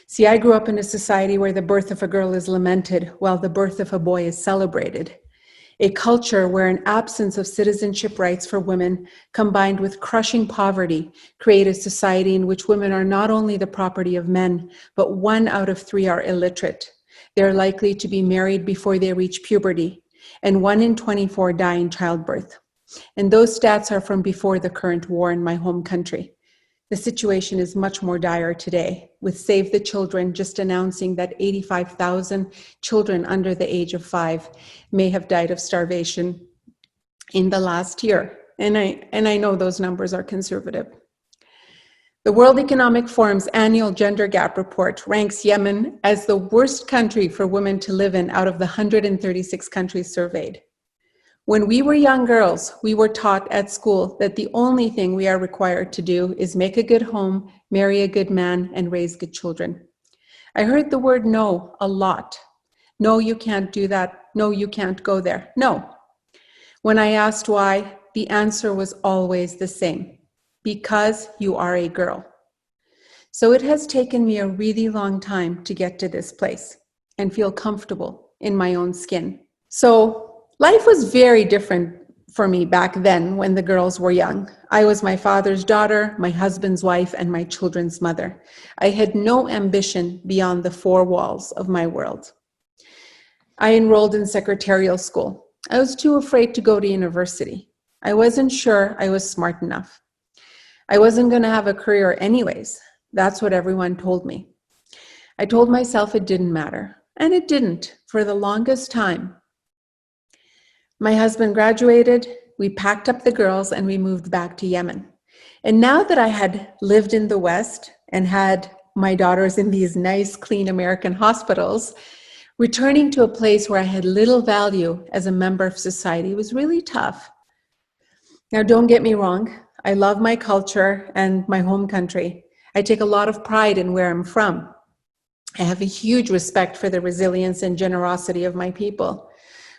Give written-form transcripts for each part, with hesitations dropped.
See, I grew up in a society where the birth of a girl is lamented while the birth of a boy is celebrated. A culture where an absence of citizenship rights for women combined with crushing poverty create a society in which women are not only the property of men, but 1 out of 3 are illiterate. They're likely to be married before they reach puberty, and 1 in 24 die in childbirth. And those stats are from before the current war in my home country. The situation is much more dire today, with Save the Children just announcing that 85,000 children under the age of 5 may have died of starvation in the last year. And I know those numbers are conservative. The World Economic Forum's annual gender gap report ranks Yemen as the worst country for women to live in out of the 136 countries surveyed. When we were young girls, we were taught at school that the only thing we are required to do is make a good home, marry a good man, and raise good children. I heard the word no a lot. No, you can't do that. No, you can't go there. No. When I asked why, the answer was always the same. Because you are a girl. So it has taken me a really long time to get to this place and feel comfortable in my own skin. So life was very different for me back then when the girls were young. I was my father's daughter, my husband's wife, and my children's mother. I had no ambition beyond the 4 walls of my world. I enrolled in secretarial school. I was too afraid to go to university. I wasn't sure I was smart enough. I wasn't going to have a career anyways. That's what everyone told me. I told myself it didn't matter, and it didn't for the longest time. My husband graduated, we packed up the girls, and we moved back to Yemen. And now that I had lived in the West and had my daughters in these nice, clean American hospitals, returning to a place where I had little value as a member of society was really tough. Now, don't get me wrong. I love my culture and my home country. I take a lot of pride in where I'm from. I have a huge respect for the resilience and generosity of my people.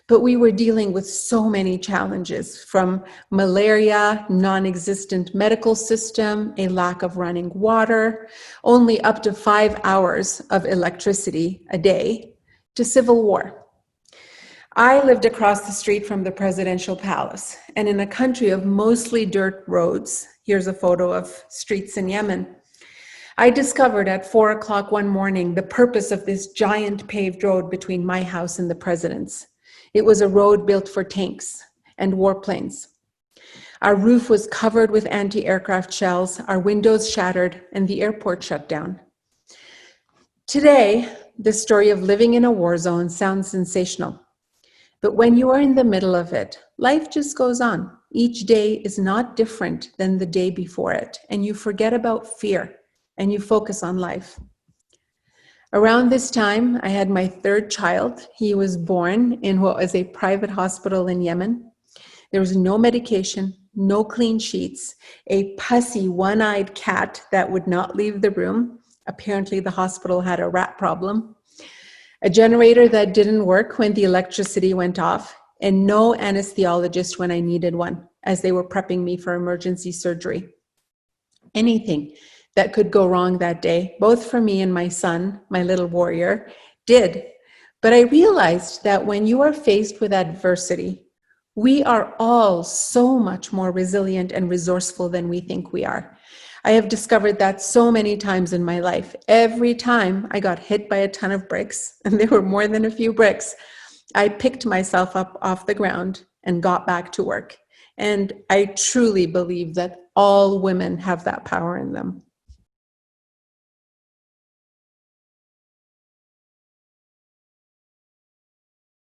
But we were dealing with so many challenges, from malaria, non-existent medical system, a lack of running water, only up to 5 hours of electricity a day, to civil war. I lived across the street from the presidential palace, and in a country of mostly dirt roads, here's a photo of streets in Yemen, I discovered at 4 o'clock one morning the purpose of this giant paved road between my house and the president's. It was a road built for tanks and warplanes. Our roof was covered with anti-aircraft shells, our windows shattered, and the airport shut down. Today, the story of living in a war zone sounds sensational. But when you are in the middle of it, life just goes on. Each day is not different than the day before it, and you forget about fear, and you focus on life. Around this time, I had my 3rd child. He was born in what was a private hospital in Yemen. There was no medication, no clean sheets, a pussy, one-eyed cat that would not leave the room. Apparently, the hospital had a rat problem. A generator that didn't work when the electricity went off, and no anesthesiologist when I needed one, as they were prepping me for emergency surgery. Anything that could go wrong that day, both for me and my son, my little warrior, did. But I realized that when you are faced with adversity, we are all so much more resilient and resourceful than we think we are. I have discovered that so many times in my life. Every time I got hit by a ton of bricks, and there were more than a few bricks, I picked myself up off the ground and got back to work. And I truly believe that all women have that power in them.